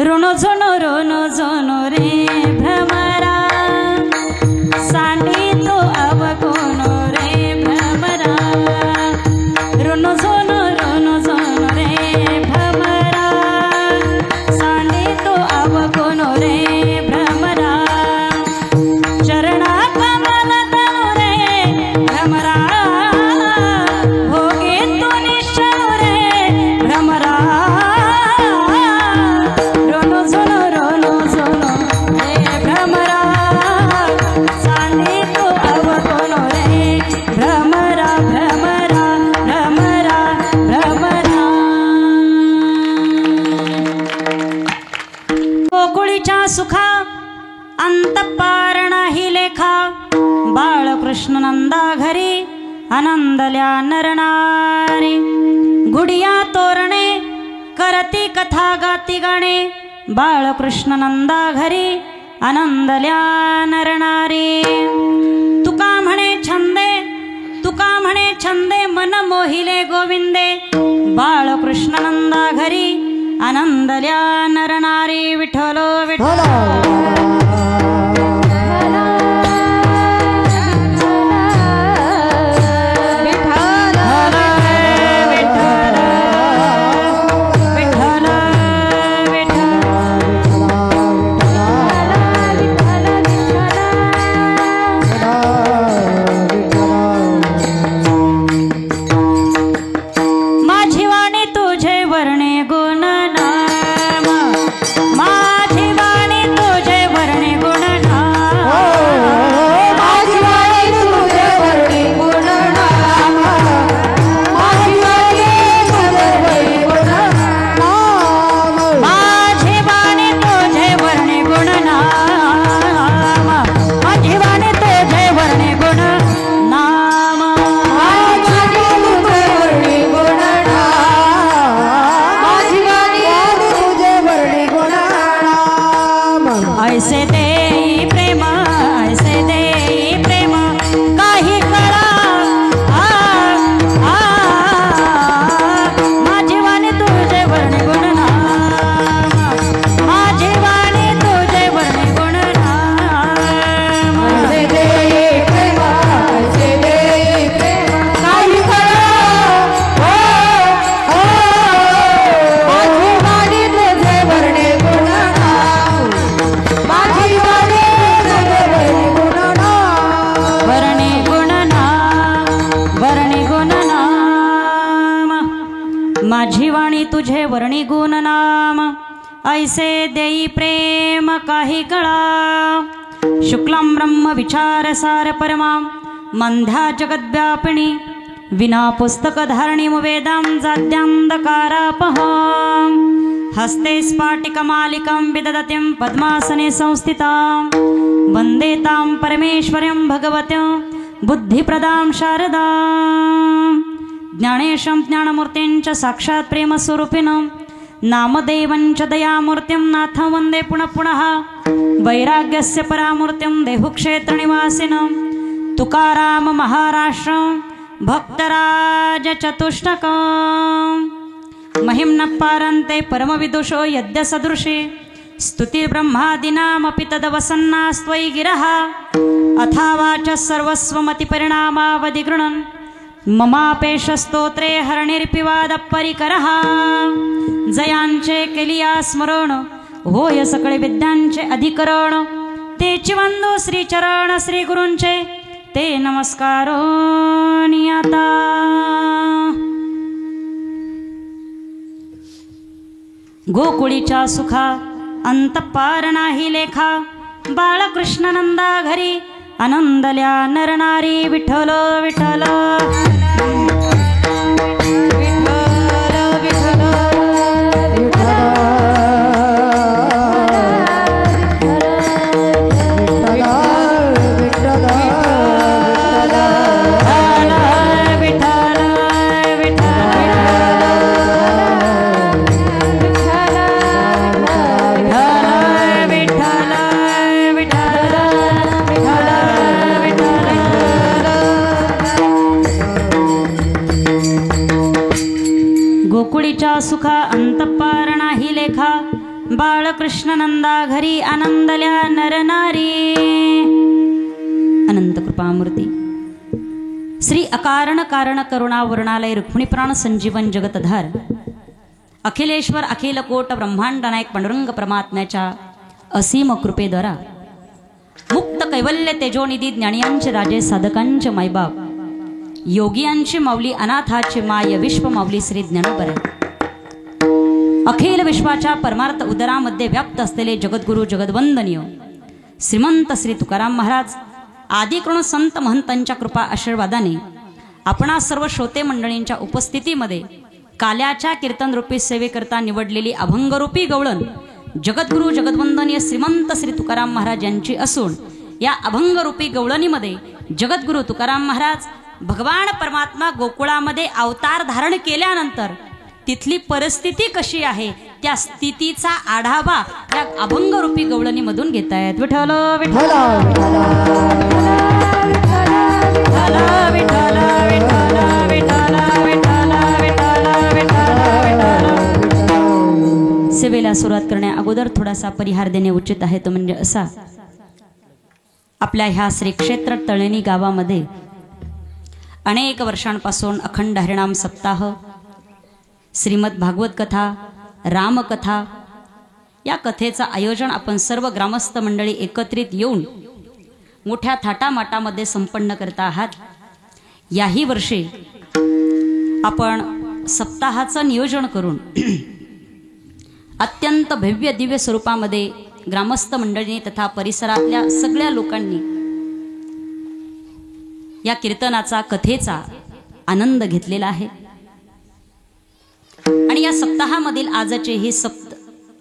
रोनो जोनो रे भ्रमरा सांडी तो अवकोनो रे भ्रमरा रोनो जोनो रे भ्रमरा सांडी तो अवकोनो रे भ्रमरा चरणा कमल तनु रे भ्रमरा भोगे तो निश्चल रे भ्रमरा सुखा अंतपारण ही लेखा बाळकृष्ण नंदा घरी आनंदल्या नरनारी गुडिया तोरणे करती कथा गाती गाणे बाळकृष्ण नंदा घरी आनंदल्या नरनारी तुका म्हणे छंदे मन मोहिले गोविंदे बाळकृष्ण नंदा घरी आनंदल्या नरनारी विठ्ठल विठ्ठल माझी वाणी तुझे वर्णी गुण नाम ऐसे देई प्रेम काही कळा शुक्लम ब्रह्म विचार सार परमा मंध्या जगद्व्यापिणी विना पुस्तक धारणीम वेदां जाद्यांधकारापहां हस्ते स्फाटिकमालिकां विदधतीं पद्मासने संस्थितां वन्दे तां परमेश्वर्यं भगवतीं बुद्धिप्रदां शारदां ज्ञानेशं ज्ञानमूर्तिं च साक्षात् प्रेमस्वरूपिणं नामदेवं च दयामूर्तिं नाथं वन्दे पुनः पुनः वैराग्यस्य परामूर्तिं देहुक्षेत्रनिवासिनं तुकाराम महाराष्ट्रं भक्तराज चतुष्टकं महिम्न पारन्ते परमविदुषो यद्य सदृशे स्तुति ब्रह्मादीनामपि तदवसन्नास्त्वयि गिरः अथावाच सर्वस्वमतिपरिणामावधि गृणन् ममापेशस्तोत्रे हरणिर्पिवादपरिकरः जयांचे केलिया स्मरण होय सकळे विद्यांचे अधिकरण तेची वंदो श्रीचरण श्री गुरूंचे ते नमस्कार नियता गोकुळीच्या सुखा अंतपार नाही लेखा बाळकृष्ण नंदा घरी आनंदल्या नरनारी विठ्ठल विठ्ठल गोकुळीच्या सुखा अंतपार नाही लेखा बाळ बालकृष्ण नंदा घरी आनंदल्या नरनारी। अनंत कृपामूर्ती श्री अकारण कारण करुणा वर्णालय रुक्मिणीप्राण संजीवन जगतधार अखिलेश्वर अखिल कोट ब्रह्मांड नायक पांडुरंग परमात्म्याच्या असीम कृपेद्वारा मुक्त कैवल्य तेजोनिधी ज्ञानियांचे राजे साधकांचे मायबाप योगियांची माऊली अनाथाची माय विश्व माऊली श्री ज्ञानोबर अखिल विश्वाच्या परमार्थ उदरामध्ये व्याप्त असलेले जगद्गुरु जगद्वंदनीय श्रीमंत श्री तुकाराम महाराज आदिकृण संत महंतांच्या कृपा आशीर्वादाने आपणा सर्व श्रोते मंडळींच्या उपस्थितीमध्ये काल्याच्या कीर्तन रूपी सेवेकरता निवडलेली अभंगरूपी गवळण जगद्गुरु जगद्वंदनीय श्रीमंत श्री तुकाराम महाराज यांची असून या अभंगरूपी गवळणीमध्ये जगद्गुरु तुकाराम महाराज भगवान परमात्मा गोकुळामध्ये अवतार धारण केल्यानंतर तिथली परिस्थिती कशी आहे त्या स्थितीचा आढावा या अभंगरूपी गवळणीमधून घेतायत। विठ्ठल विठ्ठल सेवेला सुरुवात करण्या अगोदर थोडासा परिहार देणे उचित आहे, तो म्हणजे असा, आपल्या ह्या श्री क्षेत्र तळणी गावामध्ये अनेक वर्षांपासून अखंड हरिनाम सप्ताह, श्रीमद भागवत कथा, रामकथा या कथेचं आयोजन आपण सर्व ग्रामस्थ मंडळी एकत्रित येऊन मोठ्या थाटामाटामध्ये संपन्न करता आहात। याही वर्षी आपण सप्ताहाचं नियोजन करून अत्यंत भव्य दिव्य स्वरूपामध्ये ग्रामस्थ मंडळींनी तथा परिसरातल्या सगळ्या लोकांनी या कीर्तनाचा कथेचा आनंद घेतलेला आहे। आणि या सप्ताहामधील आजचे ही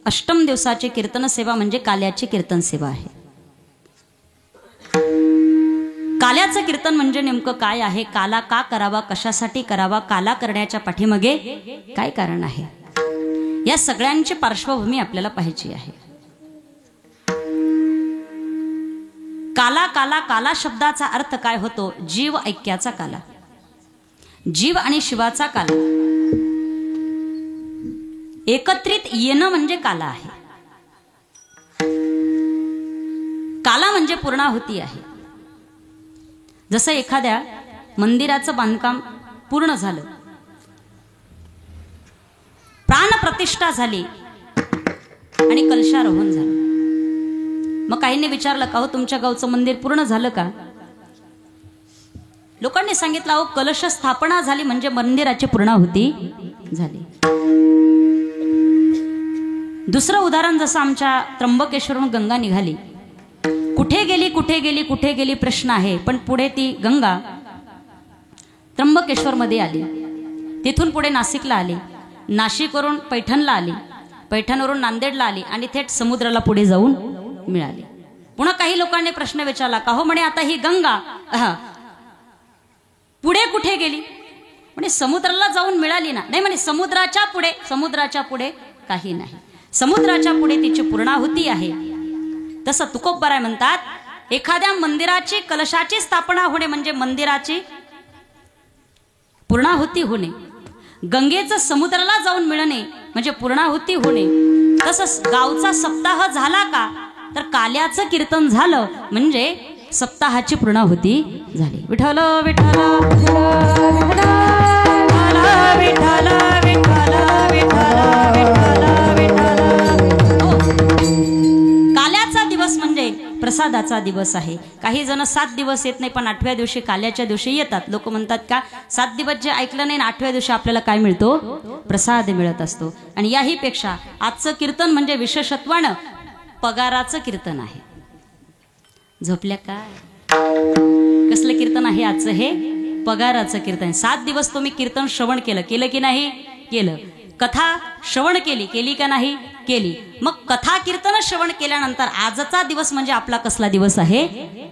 अष्टम दिवसाची कीर्तन सेवा म्हणजे काल्याची कीर्तन सेवा आहे। काल्याचं कीर्तन म्हणजे नेमकं काय आहे, काला का करावा, कशासाठी करावा, काला करण्याच्या पाठीमागे काय कारण आहे, या सगळ्यांची पार्श्वभूमी आपल्याला पाहायची आहे। काला काला काला शब्दाचा अर्थ काय होतो, जीव ऐक्याचा काला, जीव आणि शिवाचा काला एकत्रित येणं म्हणजे काला आहे। काला म्हणजे पूर्णाहुती आहे। जसं एखाद्या मंदिराचं बांधकाम पूर्ण झालं, प्राणप्रतिष्ठा झाली आणि कलशारोहण झालं, मग काहींनी विचारलं का हो तुमच्या गावचं मंदिर पूर्ण झालं का? लोकांनी सांगितलं अहो कलश स्थापना झाली म्हणजे मंदिराची पूर्णाहुती झाली। दुसरं उदाहरण, जसं आमच्या त्र्यंबकेश्वरून गंगा निघाली, कुठे गेली कुठे गेली कुठे गेली प्रश्न आहे, पण पुढे ती गंगा त्र्यंबकेश्वर मध्ये आली, तिथून पुढे नाशिकला आली, नाशिकवरून पैठणला आली, पैठणवरून नांदेडला आली आणि थेट समुद्राला पुढे जाऊन मिळाली। पुन्हा काही लोकांनी प्रश्न विचारला का हो म्हणे आता ही गंगा पुढे कुठे गेली, म्हणे समुद्राला जाऊन मिळाली ना, नाही म्हणे समुद्राच्या पुढे काही नाही, समुद्राच्या पुढे तिची पूर्णाहुती आहे। तसं तुकोबराय म्हणतात एखाद्या मंदिराची कलशाची स्थापना होणे म्हणजे मंदिराची पूर्णाहुती होणे, गंगेचं समुद्राला जाऊन मिळणे म्हणजे पूर्णाहुती होणे। तसंच गावचा सप्ताह झाला का तर काल्याचं कीर्तन झालं म्हणजे सप्ताहाची पूर्णाहुती झाली। विठ्ठल विठ्ठल विठ्ठल विठ्ठल विठ्ठल विठ्ठल। काल्याचा दिवस म्हणजे प्रसादाचा दिवस आहे। काही जण 7 दिवस येत नाही पण 8व्या दिवशी काल्याच्या दिवशी येतात। लोक म्हणतात का 7 दिवस जे ऐकलं नाही 8व्या दिवशी आपल्याला काय मिळतो, प्रसाद मिळत असतो। आणि याही पेक्षा आजचं कीर्तन म्हणजे विशेषत्वानं पगाराचं कीर्तन आहे। झोपल्या काय, कसलं कीर्तन आहे आजचं, हे पगाराचं कीर्तन। 7 दिवस तुम्ही कीर्तन श्रवण केलं की नाही केलं, कथा श्रवण केली का नाही केली, मग कथा कीर्तन श्रवण केल्यानंतर आजचा दिवस म्हणजे आपला कसला दिवस आहे,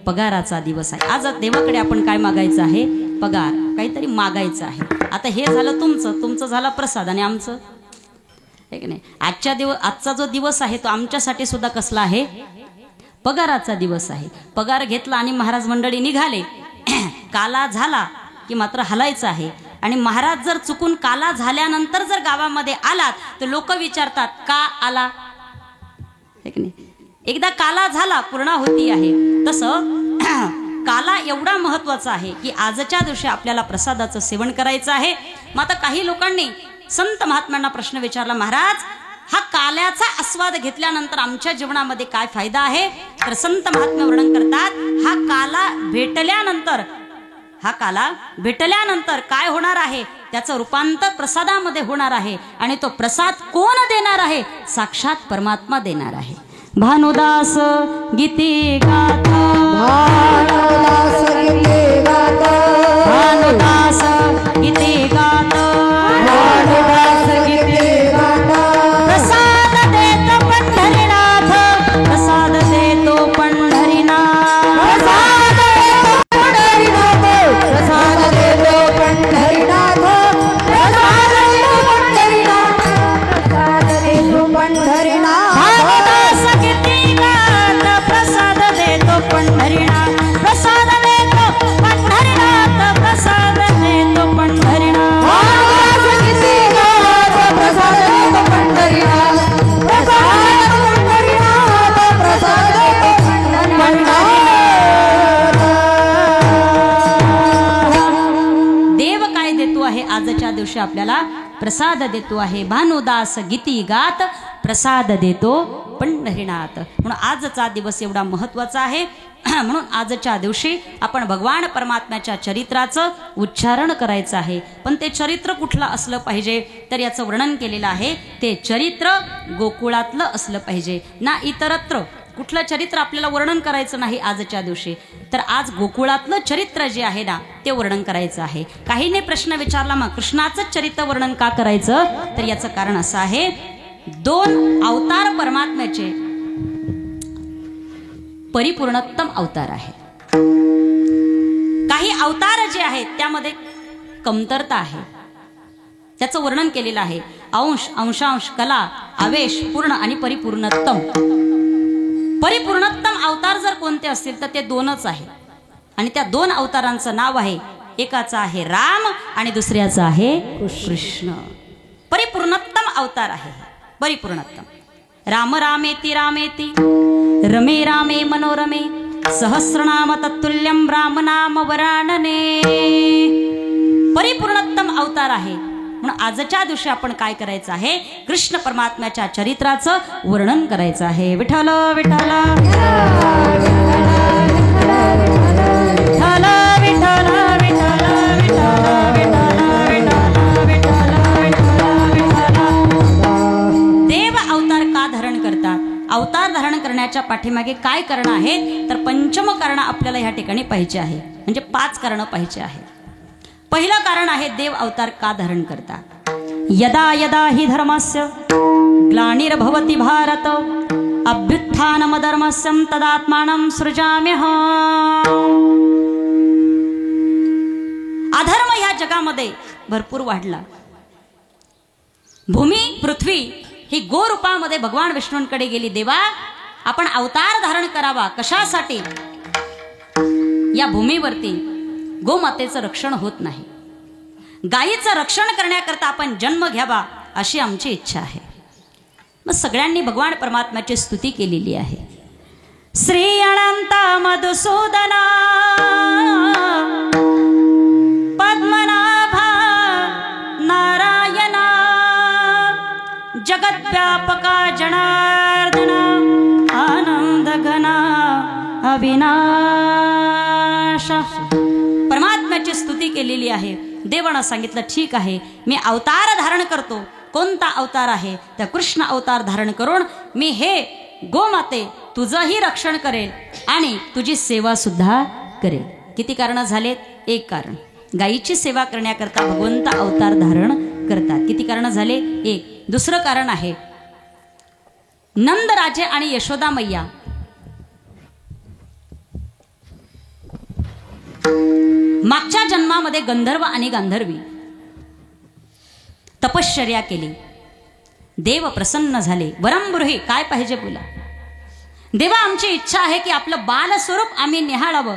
पगाराचा दिवस आहे। आज देवाकडे आपण काय मागायचं आहे, पगार, काहीतरी मागायचं आहे। आता हे झालं तुमचं झालं प्रसाद आणि आमचं आहे की नाही। आजचा जो दिवस आहे तो आमच्यासाठी सुद्धा कसला आहे, पगाराचा दिवस आहे। पगार घेतला आणि महाराज मंडळी निघाले, काला झाला की मात्र हलायचं आहे। आणि महाराज जर चुकून काला झाल्यानंतर जर गावामध्ये आलात तर लोक विचारतात का आला, की नाही. एकदा काला झाला पूर्णाहुती आहे. तसं काला एवढा महत्वाचा आहे की आजच्या दिवशी आपल्याला प्रसादाचं सेवन करायचं आहे. मग आता काही लोकांनी संत महात्म्यांना प्रश्न विचारला, महाराज हा काल्याचा आस्वाद घेतल्यानंतर आमच्या जीवनामध्ये काय फायदा आहे? तर संत महात्म्य वर्णन करतात, हा काला भेटल्यानंतर काय होणार आहे? त्याचं रूपांतर प्रसादामध्ये होणार आहे. आणि तो प्रसाद कोण देणार आहे? साक्षात परमात्मा देणार आहे. भानुदास गीते गात, भानुदास गीते गात, भानुदास गीते गात, भानुदास गीते गात. प्रसाद देतो पंढरीनाथ, प्रसाद देतो पंढरीनाथ, प्रसाद देतो पंढरीनाथ, प्रसाद देतो पंढरीनाथ, प्रसाद देतो पंढरीनाथ, प्रसाद देतो पंढरीनाथ. भानुदास गीते गात, प्रसाद देतो पंढरीनाथ, प्रसाद देतो पंढरीनाथ, प्रसाद देतो पंढरीनाथ. भानुदास गीते गात, प्रसाद देतो पंढरीनाथ, प्रसाद देतो पंढरीनाथ, प्रसाद देतो पंढरीनाथ. देव काय देतो आहे? आजच्या दिवशी आपल्याला प्रसाद देतो आहे. भानुदास गीती गात, प्रसाद देतो पंढरीनाथ. म्हणून आजचा दिवस एवढा महत्वाचा आहे. म्हणून आजच्या दिवशी आपण भगवान परमात्म्याच्या चरित्राचं उच्चारण करायचं आहे. पण ते चरित्र कुठलं असलं पाहिजे? तर याचं वर्णन केलेलं आहे. ते चरित्र गोकुळातलं असलं पाहिजे ना, इतरत्र कुठलं चरित्र आपल्याला वर्णन करायचं नाही आजच्या दिवशी. तर आज गोकुळातलं चरित्र जे आहे ना, ते वर्णन करायचं आहे. काहीने प्रश्न विचारला, मग कृष्णाचं चरित्र वर्णन का करायचं? तर याचं कारण असं आहे, 2 अवतार परमात्म्याचे परिपूर्णोत्तम अवतार आहे. काही अवतार जे आहेत त्यामध्ये कमतरता आहे, त्याचं वर्णन केलेलं आहे. अंश, अंशांश, कला, आवेश, पूर्ण आणि परिपूर्णोत्तम. परिपूर्णोत्तम अवतार जर कोणते असतील तर ते 2च आहे. आणि त्या 2 अवतारांचं नाव आहे, एकाचं आहे राम आणि दुसऱ्याचं आहे कृष्ण. परिपूर्णोत्तम अवतार आहे. परिपूर्णोत्तम. राम रामेति रामेति रमे रामे मनोरमे सहस्रनाम तत्तुल्यं राम नाम वरानने. परिपूर्णोत्तम अवतार आहे. म्हणून आजच्या दिवशी आपण काय करायचं आहे? कृष्ण परमात्म्याच्या चरित्राचं वर्णन करायचं आहे. विठ्ठल विठ्ठल विठ्ठल विठ्ठल विठ्ठल. देव अवतार का धारण करतात? अवतार धारण करण्याच्या पाठीमागे काय कारण आहे? तर पंचम कारण आपल्याला ह्या ठिकाणी पाहिजे आहे. म्हणजे 5 कारण पाहिजे आहे. पहिलं कारण आहे, देव अवतार का धारण करतात? यदा यदा हि धर्मस्य ग्लानिर्भवति भारत अभ्युत्थानमधर्मस्य तदात्मानं सृजाम्यहम्. अधर्म ह्या जगामध्ये भरपूर वाढला. भूमी पृथ्वी ही गोरूपामध्ये भगवान विष्णूंकडे गेली. देवा, आपण अवतार धारण करावा. कशासाठी? या भूमीवरती गोमातेचं रक्षण होत नाही. गायीचं रक्षण करण्याकरता आपण जन्म घ्यावा अशी आमची इच्छा आहे. मग सगळ्यांनी भगवान परमात्म्याची स्तुती केलेली आहे. श्री अनंत मधुसूदना पद्मनाभा नारायणा जगद्व्यापका जनार्दना आनंद घना अविनाश. परमात्म्याची स्तुती केलेली आहे. देवानं सांगितलं, ठीक आहे, मी अवतार धारण करतो. कोणता अवतार आहे? त्या कृष्ण अवतार धारण करून मी हे गोमाते तुझंही रक्षण करेल आणि तुझी सेवा सुद्धा करेल. किती कारण झालेत? 1 कारण. गायीची सेवा करण्याकरता भगवंत अवतार धारण करतात. किती कारण झाले? 1. दुसरं कारण आहे, नंदराजे आणि यशोदा मैया मागच्या जन्मामध्ये गंधर्व आणि गांधर्वी तपश्चर्या केली. देव प्रसन्न झाले. वरंब्रुही, काय पाहिजे बोला. देवा, आमची इच्छा आहे की आपलं बालस्वरूप आम्ही निहाळावं,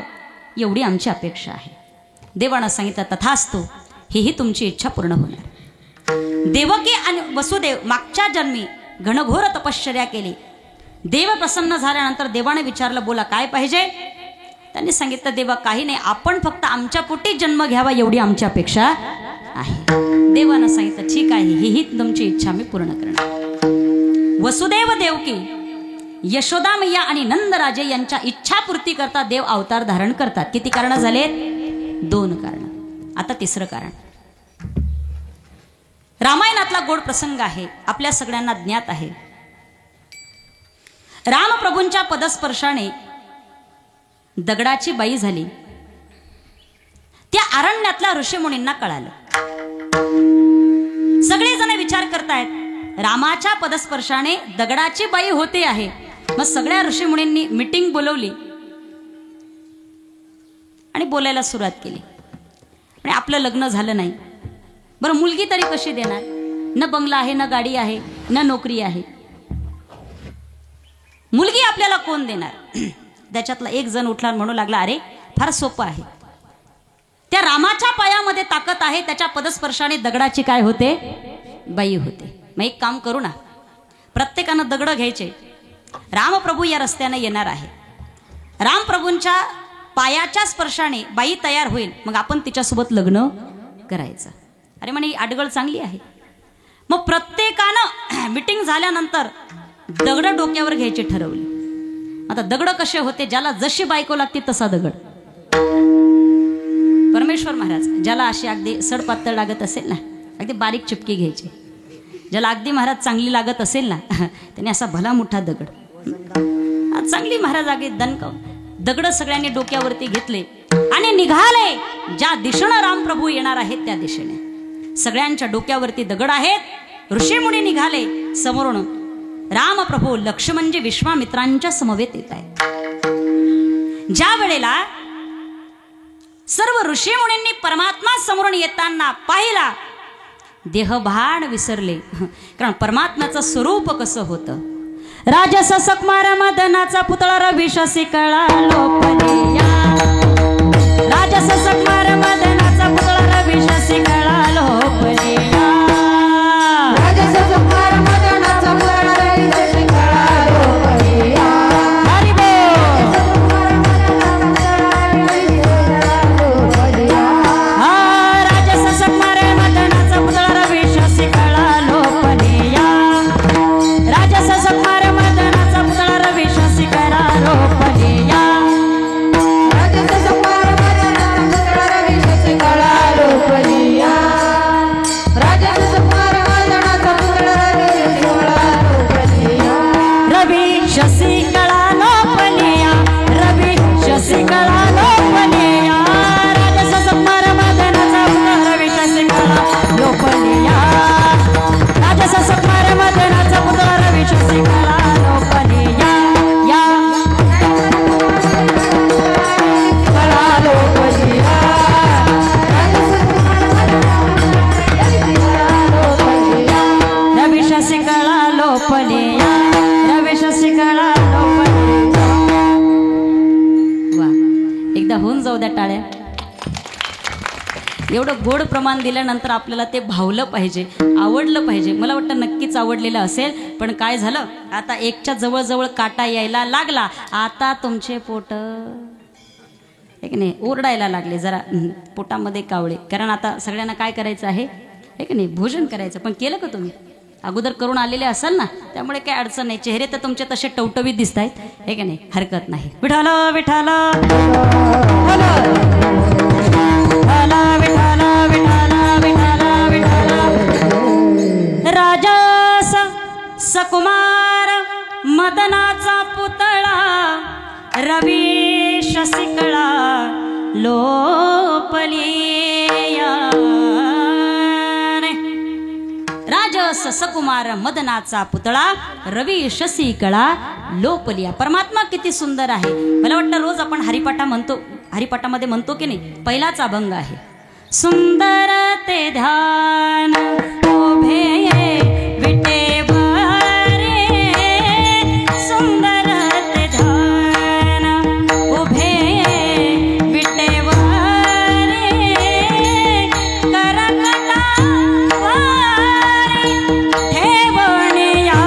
एवढी आमची अपेक्षा आहे. देवानं सांगितलं, तथास्तु, ही तुमची इच्छा पूर्ण होणार. देवकी आणि वसुदेव मागच्या जन्मी घनघोर तपश्चर्या केली. देव प्रसन्न झाल्यानंतर देवाने विचारलं, बोला काय पाहिजे? त्यांनी सांगितलं, देवा काही नाही, आपण फक्त आमच्या पोटी जन्म घ्यावा एवढी आमची अपेक्षा आहे. देवानं सांगितलं, ठीक आहे, ही तुमची इच्छा मी पूर्ण करणार. वसुदेव देवकी, यशोदा मैया आणि नंदराजे यांच्या इच्छापूर्ती करता देव अवतार धारण करतात. किती कारण झाले? 2 कारण. आता तिसरं कारण. रामायणातला गोड प्रसंग आहे, आपल्या सगळ्यांना ज्ञात आहे. रामप्रभूंच्या पदस्पर्शाने दगडाची बाई झाली. त्या अरण्यातल्या ऋषीमुनींना कळालं. सगळेजण विचार करतायत, रामाच्या पदस्पर्शाने दगडाची बाई होते आहे. मग सगळ्या ऋषीमुनींनी मीटिंग बोलवली आणि बोलायला सुरुवात केली. आणि आपलं लग्न झालं नाही, बरं मुलगी तरी कशी देणार? न बंगला आहे, न गाडी आहे, न नोकरी आहे, मुलगी आपल्याला कोण देणार? त्याच्यातला एक जण उठला म्हणू लागला, अरे फार सोपं आहे, त्या रामाच्या पायामध्ये ताकद आहे, त्याच्या पदस्पर्शाने दगडाची काय होते? बाई होते. मग एक काम करू ना, प्रत्येकानं दगड घ्यायचे. रामप्रभू या रस्त्याने येणार आहे, रामप्रभूंच्या पायाच्या स्पर्शाने बाई तयार होईल, मग आपण तिच्यासोबत लग्न करायचं. अरे म्हणे अडगळ चांगली आहे. मग प्रत्येकानं मीटिंग झाल्यानंतर दगड डोक्यावर घ्यायचे ठरवले. आता दगड कसे होते? ज्याला जशी बायको लागते तसा दगड. परमेश्वर महाराज, ज्याला अशी अगदी सडपातळ लागत असेल ना, अगदी बारीक चिपकी घ्यायची. ज्याला अगदी महाराज चांगली लागत असेल ना, त्याने असा भला मोठा दगड, चांगली महाराज अगदी दणकाव दगड सगळ्यांनी डोक्यावरती घेतले आणि निघाले. ज्या दिशेनं रामप्रभू येणार आहेत त्या दिशेने सगळ्यांच्या डोक्यावरती दगड आहेत. ऋषीमुनी निघाले. समोरून रामप्रभू लक्ष म्हणजे विश्वामित्रांच्या समवेत येत आहे. ज्या वेळेला सर्व ऋषीमुनींनी परमात्मा समोरून येताना पाहिला, देहभान विसरले. कारण परमात्म्याचं स्वरूप कसं होतं? राजस सकमार मदनाचा पुतळा रविशसी कळा लोपलिया. राजस सकमार मदनाचा पुतळा रविशसी कळा लोपलिया. राजस सकमार मदनाचा पुतळा रविशसी कळा लोपलिया. हरि बोल. हा राजस सकमार मदनाचा पुतळा रविशसी कळा लोपलिया. राजस सकमार मदनाचा पुतळा रविशसी कळा लोपलिया. राजस सकमार मदनाचा पुतळा रविशसी कळा लोपलिया. राजस सकमार मदनाचा पुतळा रविशसी कळा लोपलिया. रविशसी कळा लोपलिया. रविशसी कळा लोपलिया. राजस सकमार मदनाचा पुतळा रविशसी कळा लोपलिया. राजस सकमार मदनाचा पुतळा रविशसी कळा लोपलिया. या कळा लोपलिया. रविशसी कळा लोपलिया. रविशसी कळा लोपलिया. वा, एकदा होऊन जाऊ द्या टाळ्या. एवढं गोड प्रमाण दिल्यानंतर आपल्याला ते भावलं पाहिजे, आवडलं पाहिजे. मला वाटतं नक्कीच आवडलेलं असेल. पण काय झालं, आता एकच्या जवळजवळ काटा यायला लागला. आता तुमचे पोट एक नाही ओरडायला लागले, जरा पोटामध्ये कावळे. कारण आता सगळ्यांना काय करायचं आहे, एक नाही भोजन करायचं. पण केलं का तुम्ही? अगोदर करून आलेले असाल ना, त्यामुळे काय अडचण नाही. चेहरे तर तुमचे तसे टवटवीत दिसत आहेत, हे का नाही, हरकत नाही. विठाल विठाल विठाल विठाल विठाल विठाल. राजस सकुमार मदनाचा पुतळा रविशसी कळा लोपलिया. राजस सकुमार मदनाचा पुतळा रविशसी कळा लोपलिया. परमात्मा किती सुंदर आहे. मला वाटतं रोज आपण हरिपाठा म्हणतो, हरिपाठामध्ये म्हणतो की नाही, पहिलाच अभंग आहे, सुंदर ते ध्यान उभे विटेवर रे. सुंदर ते ध्यान उभे विटेवर रे. करकटावर ठेवून या.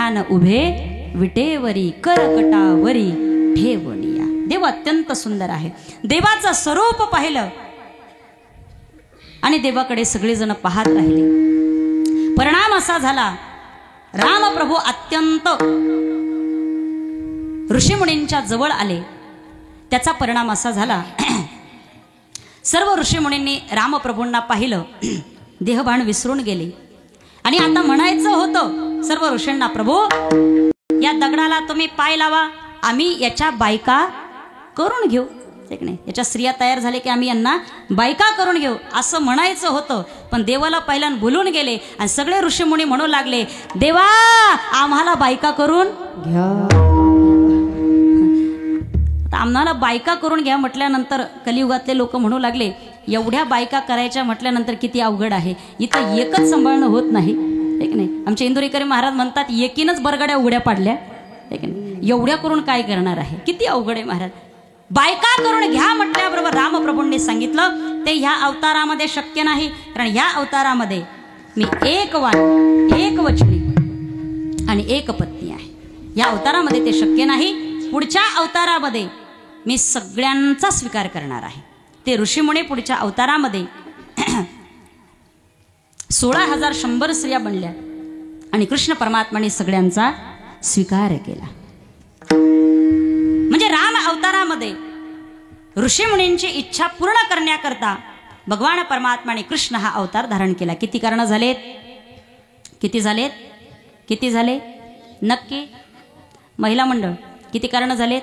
ध्यान उभे विटेवरी करकटावरी ठेवनिया. देव अत्यंत सुंदर आहे. देवाचं स्वरूप पाहिलं आणि देवाकडे सगळेजण पाहत राहिले. परिणाम असा झाला, रामप्रभू अत्यंत ऋषीमुनींच्या जवळ आले. त्याचा परिणाम असा झाला, सर्व ऋषीमुनींनी रामप्रभूंना पाहिलं, देहभान विसरून गेले. आणि आता म्हणायचं होतं सर्व ऋषींना, प्रभू या दगडाला तुम्ही पाय लावा, आम्ही याच्या बायका करून घेऊ. ठीक नाही, याच्या स्त्रिया तयार झाले की आम्ही यांना बायका करून घेऊ असं म्हणायचं होतं. पण देवाला पहिल्यान भुलून गेले आणि सगळे ऋषीमुनी म्हणू लागले, देवा आम्हाला बायका करून घ्या. आम्हाला बायका करून घ्या म्हटल्यानंतर कलियुगातले लोक म्हणू लागले, एवढ्या बायका करायच्या म्हटल्यानंतर किती अवघड आहे, इथं एकच सांभाळणं होत नाही. ठीक नाही, आमचे इंदुरीकरी महाराज म्हणतात एकीनच बरगड्या उघड्या पाडल्या. ठीक नाही, एवढ्या करून काय करणार आहे, किती अवघड आहे महाराज. बायका करून घ्या म्हटल्याबरोबर रामप्रभूंनी सांगितलं ते ह्या अवतारामध्ये शक्य नाही, कारण ह्या अवतारामध्ये मी एक वाण, एक वचनी आणि एक पत्नी आहे. या अवतारामध्ये ते शक्य नाही. पुढच्या अवतारामध्ये मी सगळ्यांचा स्वीकार करणार आहे. ते ऋषीमुनी पुढच्या अवतारामध्ये 16,100 स्त्रिया बनल्या आणि कृष्ण परमात्माने सगळ्यांचा स्वीकार केला. म्हणजे राम अवतारामध्ये ऋषीमुनींची इच्छा पूर्ण करण्याकरता भगवान परमात्माने कृष्ण हा अवतार धारण केला. किती कारण झालेत, किती झालेत, किती झाले नक्की महिला मंडळ, किती कारण झालेत?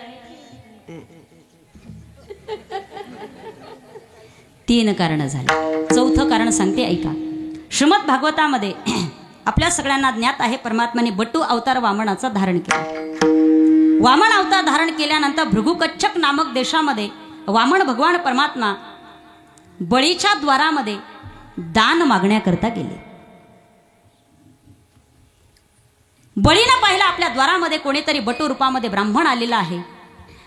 3 कारण झाले. चौथं कारण सांगते ऐका. श्रीमद भागवतामध्ये आपल्या सगळ्यांना ज्ञात आहे, परमात्माने बटू अवतार वामनाचा धारण केला. वामन अवतार धारण केल्यानंतर भृगुकच्छक नामक देशामध्ये वामन भगवान परमात्मा बळीच्या द्वारामध्ये दान मागण्याकरता गेले. बळीनं पाहिला आपल्या द्वारामध्ये कोणीतरी बटू रूपामध्ये ब्राह्मण आलेला आहे.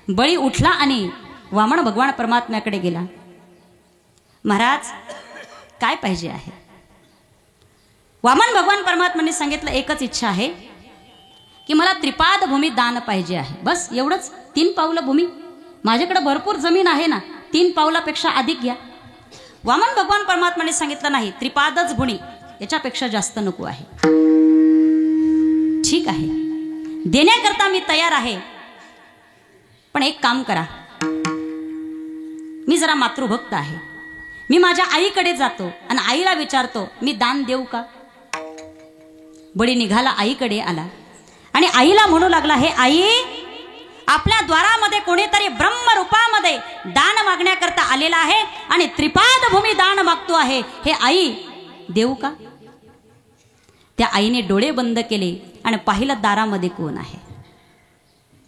बळी उठला आणि वामन भगवान परमात्म्याकडे गेला. महाराज काय पाहिजे आहे? वामन भगवान परमात्म्याने सांगितलं एकच इच्छा आहे की मला त्रिपाद भूमी दान पाहिजे आहे. बस एवढंच, 3 पावलं भूमी, माझ्याकडे भरपूर जमीन आहे ना, 3 पावलापेक्षा अधिक घ्या. वामन भगवान परमात्म्याने सांगितलं नाही, त्रिपादच भूमी, याच्यापेक्षा जास्त नको आहे. ठीक आहे, देण्याकरता मी तयार आहे, पण एक काम करा, मी जरा मातृभक्त आहे, मी माझ्या आईकडे जातो आणि आईला विचारतो मी दान देऊ का. बळी निघाला, आईकडे आला आणि आईला म्हणू लागला, हे आई, आपल्या द्वारामध्ये कोणीतरी ब्रह्म रूपामध्ये दान मागण्याकरता आलेला आहे आणि त्रिपाद भूमी दान मागतो आहे, हे आई देऊ का. त्या आईने डोळे बंद केले आणि पाहिलं दारामध्ये कोण आहे.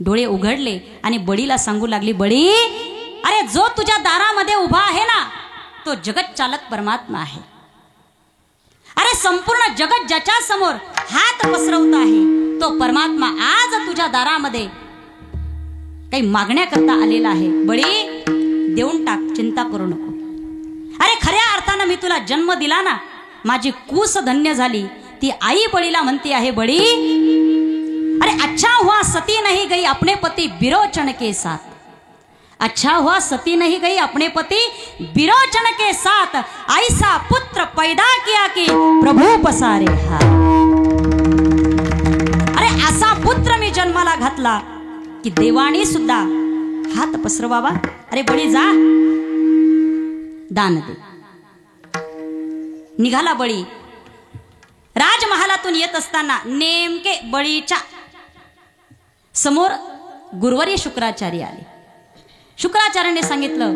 डोळे उघडले आणि बळीला सांगू लागली, बळी, अरे जो तुझ्या दारामध्ये उभा आहे ना, तो जगत चालक परमात्मा आहे. अरे संपूर्ण जगत ज्याच्या समोर हात पसरवत आहे तो परमात्मा आज तुझ्या दारामध्ये काही मागण्याकरता आलेला आहे. बळी, देऊन टाक, चिंता करू नको. अरे खऱ्या अर्थानं मी तुला जन्म दिला ना, माझी कूस धन्य झाली. ती आई बळीला म्हणती आहे, बळी, अरे अच्छा हुआ सती नहीं गई अपने पति बिरोचन के साथ, अच्छा हुआ सती नहीं गई अपने पति बिरोचन के साथ, ऐसा पुत्र पैदा किया कि प्रभु पसारे हाथ. अरे असा पुत्र मी जन्माला घातला की देवाने सुद्धा हात पसरवावा. अरे बळी, जा दान दे. निघाला बळी. राजमहालातून येत असताना नेमके बळीच्या समोर गुरुवर्य शुक्राचार्य आले. शुक्राचार्याने सांगितलं,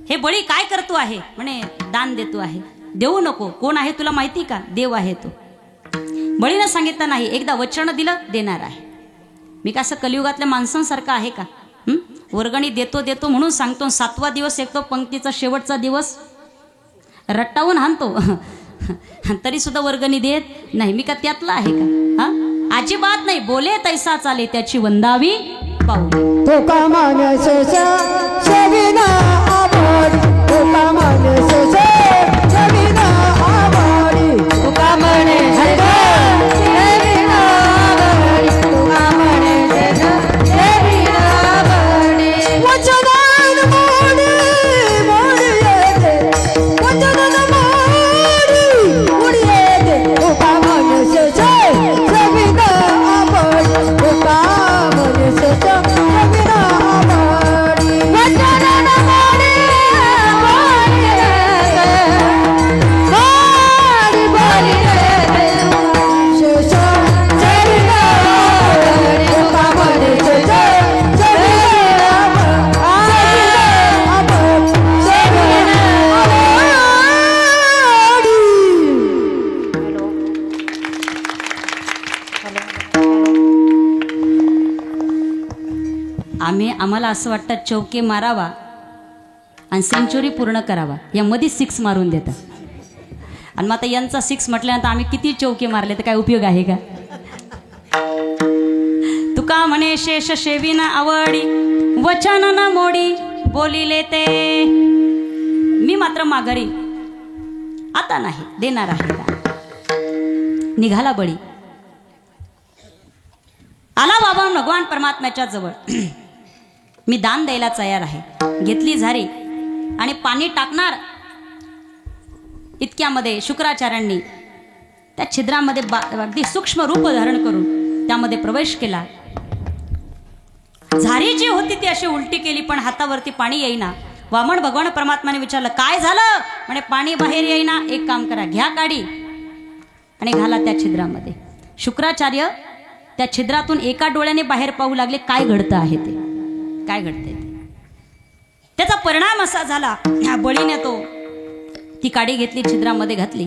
हे बळी काय करतो आहे? म्हणे दान देतो आहे. देऊ नको. कोण आहे तुला माहिती का? देव आहे तो. बळीनं सांगितलं नाही, एकदा वचन दिलं देणार आहे. मी का असं कलियुगातल्या माणसांसारखं आहे का? वर्गणी देतो देतो म्हणून सांगतो, 7वा दिवस एक तो पंक्तीचा शेवटचा दिवस रट्टावून हाणतो तरी सुद्धा वर्गणी देत नाही. मी का त्यातला आहे का? हा, अजिबात नाही. बोले तैसा चाले त्याची वंदावी पाऊले. तो का मानस सविना आवड, तो का मानस सविना आवडी, तो का मानस सविना आवडी. आम्हाला असं वाटतं चौके मारावा आणि सेंचुरी पूर्ण करावा, या मध्ये 6 मारून देतात. आणि मग आता यांचा 6 म्हटल्यानंतर आम्ही किती चौके मारले तर काय उपयोग आहे का? तुका म्हणे शेष शेविन आवडी वचन न मोडी बोलिले ते, मी मात्र माघारी आता नाही देणार आहे का. निघाला बळी, आला बाबा भगवान परमात्म्याच्या जवळ. मी दान द्यायला तयार आहे. घेतली झारी आणि पाणी टाकणार इतक्यामध्ये शुक्राचार्यांनी त्या छिद्रामध्ये अगदी सूक्ष्म रूप धारण करून त्यामध्ये प्रवेश केला. झारी जी होती ती अशी उलटी केली पण हातावरती पाणी येईना. वामन भगवान परमात्माने विचारलं काय झालं? म्हणे पाणी बाहेर येईना. एक काम करा, घ्या काडी आणि घाला त्या छिद्रामध्ये. शुक्राचार्य त्या छिद्रातून एका डोळ्याने बाहेर पाहू लागले काय घडतं आहे ते, काय घडतंय ते. त्याचा परिणाम असा झाला, बळीने तो ती काडी घेतली, छिद्रामध्ये घातली.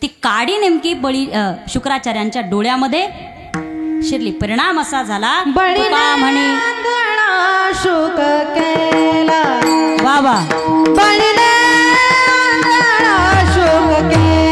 ती काडी नेमकी बळी शुक्राचार्यांच्या डोळ्यामध्ये शिरली. परिणाम असा झाला, तुका म्हणे शुक केला वा वा, बळीने शुक केला,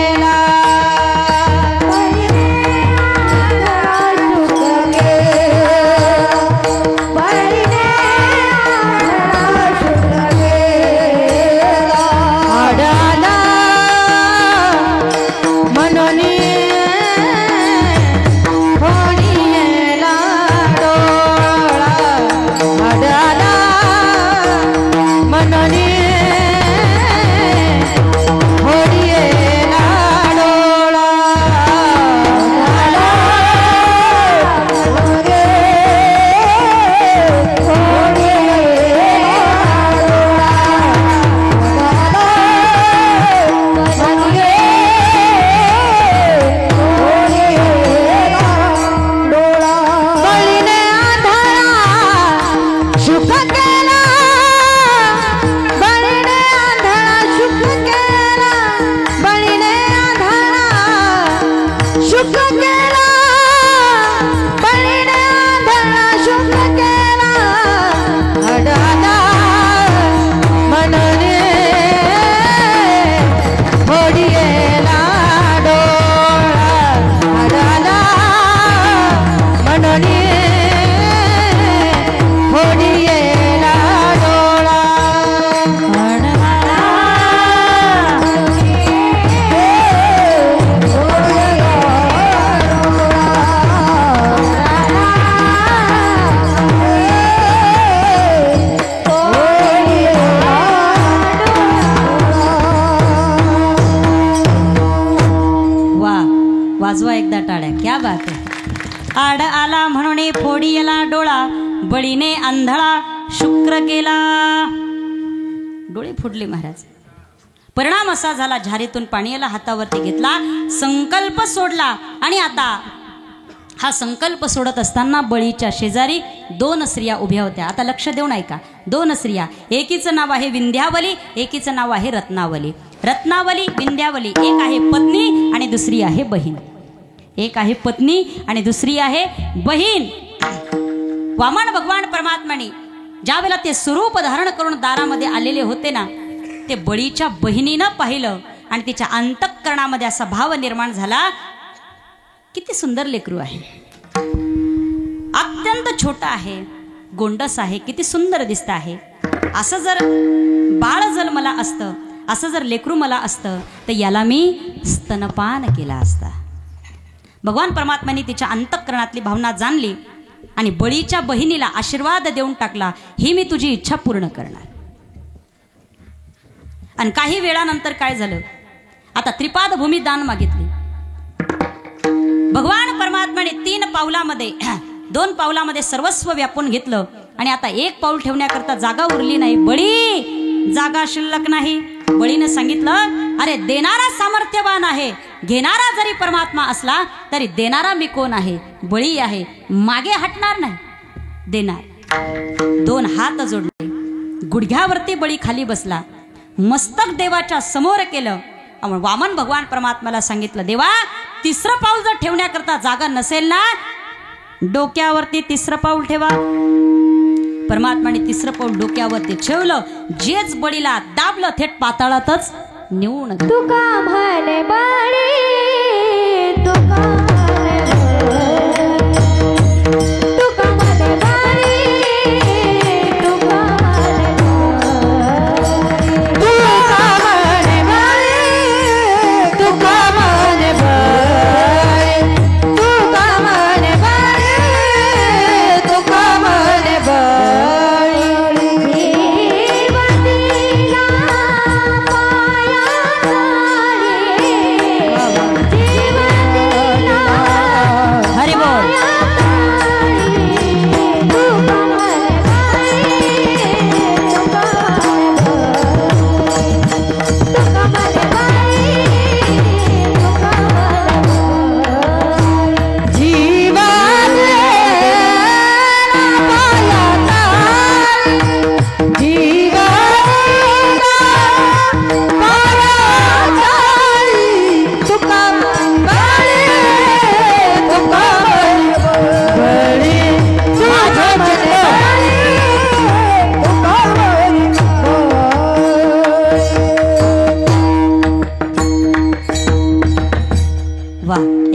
वाजवा एकदा टाळ्या, क्या बात आहे. आड आला म्हणून फोडीला डोळा, बळीने आंधळा शुक्र केला. डोळे फुटले महाराज. परिणाम असा झाला, झारीतून पाणीला हातावरती घेतला, संकल्प सोडला. आणि आता हा संकल्प सोडत असताना बळीच्या शेजारी 2 स्त्रिया उभ्या होत्या. आता लक्ष देऊन ऐका. 2 स्त्रिया, एकीचं नाव आहे विंध्यावली, एकीचं नाव आहे रत्नावली. रत्नावली, विंध्यावली, एक आहे पत्नी आणि दुसरी आहे बहीण. एक आहे पत्नी आणि दुसरी आहे बहीण. वामन भगवान परमात्म्याने ज्या वेळेला ते स्वरूप धारण करून दारामध्ये आलेले होते ना, ते बळीच्या बहिणीनं पाहिलं आणि तिच्या अंतःकरणामध्ये असा भाव निर्माण झाला, किती सुंदर लेकरू आहे, अत्यंत छोटा आहे, गोंडस आहे, किती सुंदर दिसत आहे. असं जर बाळ जन्मला असतं, असं जर लेकरू मला असतं तर याला मी स्तनपान केला असता. भगवान परमात्म्याने तिच्या अंतःकरणातली भावना जाणली आणि बळीच्या बहिणीला आशीर्वाद देऊन टाकला, ही मी तुझी इच्छा पूर्ण करणार. आणि काही वेळानंतर काय झालं, आता त्रिपाद भूमी दान मागितली. भगवान परमात्म्याने 3 पावलामध्ये 2 पावलामध्ये सर्वस्व व्यापून घेतलं आणि आता 1 पाऊल ठेवण्याकरता जागा उरली नाही. बळी, जागा शिल्लक नाही. बळीने सांगितलं, अरे देणारा सामर्थ्यवान आहे, घेणारा जरी परमात्मा असला तरी देणारा मी कोण आहे, बळी आहे, मागे हटणार नाही, देणार. 2 हात जोडले, गुडघ्यावरती बळी खाली बसला, मस्तक देवाच्या समोर केलं. वामन भगवान परमात्म्याला सांगितलं, देवा 3रं पाऊल जर ठेवण्याकरता जागा नसेल ना, डोक्यावरती 3रं पाऊल ठेवा. परमात्माने तिसरं पाऊल डोक्यावर ते ठेवलं, जेच बळीला दाबलं थेट पाताळातच नेऊन. तुका म्हणे बळी, तुका म्हणे तुका म्हणे बळी, तुका म्हणे बळी, तुका म्हणे बळी, तुका म्हणे बळी, तुका म्हणे बळी, जीवतीला पाया हरी बोल.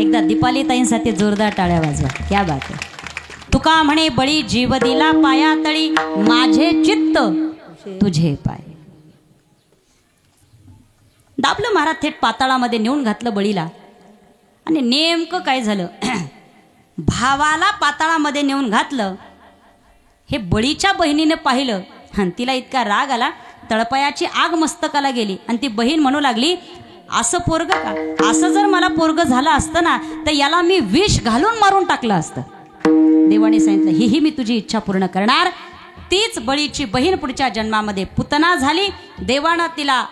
एकदा दीपाली ताईंसाठी जोरदार टाळ्या वाजवा. क्या बात आहे. तुका म्हणे बळी जीव दिला पाया तळी, माझे चित्त तुझे पाय. दाबलं महाराज थेट पाताळामध्ये नेऊन घातलं बळीला. आणि नेमकं काय झालं, भावाला पाताळामध्ये नेऊन घातलं. हे बळीच्या बहिणीने पाहिलं आणि तिला इतका राग आला, तळपायाची आग मस्तकाला गेली. आणि ती बहीण म्हणू लागली, असं पोरग का, असं जर मला पोरग झालं असतं ना तर याला मी विष घालून मारून टाकलं असतं. देवाने सांगितलं, ही मी तुझी इच्छा पूर्ण करणार. तीच बळीची बहीण पुढच्या जन्मामध्ये पुतना झाली. देवानं तिला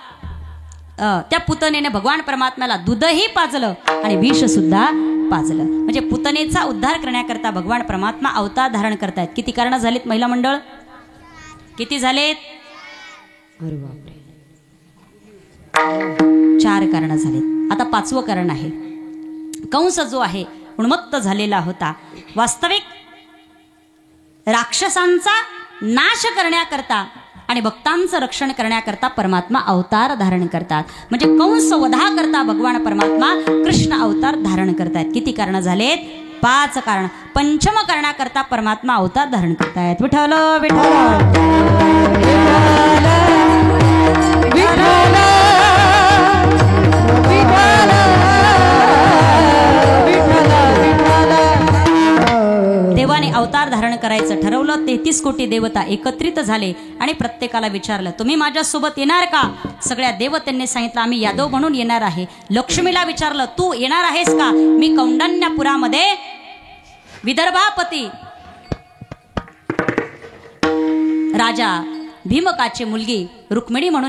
त्या पुतनेने भगवान परमात्म्याला दूधही पाजलं आणि विष सुद्धा पाजलं. म्हणजे पुतनेचा उद्धार करण्याकरता भगवान परमात्मा अवतार धारण करतायत. किती कारण झालीत महिला मंडळ, किती झालेत? अरे बापरे, 4 कारण झालेत. आता 5वं कारण आहे. कंस जो आहे उन्मत्त झालेला होता. वास्तविक राक्षसांचा नाश करण्याकरता आणि भक्तांचं रक्षण करण्याकरता परमात्मा अवतार धारण करतात. म्हणजे कंस वधा करता भगवान परमात्मा कृष्ण अवतार धारण करतायत. किती कारण झालेत? 5 कारण. 5मं करण्याकरता परमात्मा अवतार धारण करतायत. विठ्ठल विठ्ठल देवाने अवतार धारण करायचं ठरवलं. 33 कोटी देवता एकत्रित झाले आणि प्रत्येकाला विचारलं, तुम्ही माझ्यासोबत येणार का? सगळ्या देवतांनी सांगितलं, आम्ही यादव म्हणून येणार आहे. लक्ष्मीला विचारलं, तू येणार आहेस का? मी कौंडण्यपुरामध्ये विदर्भापती राजा भीमकाची मुलगी रुक्मिणी म्हणून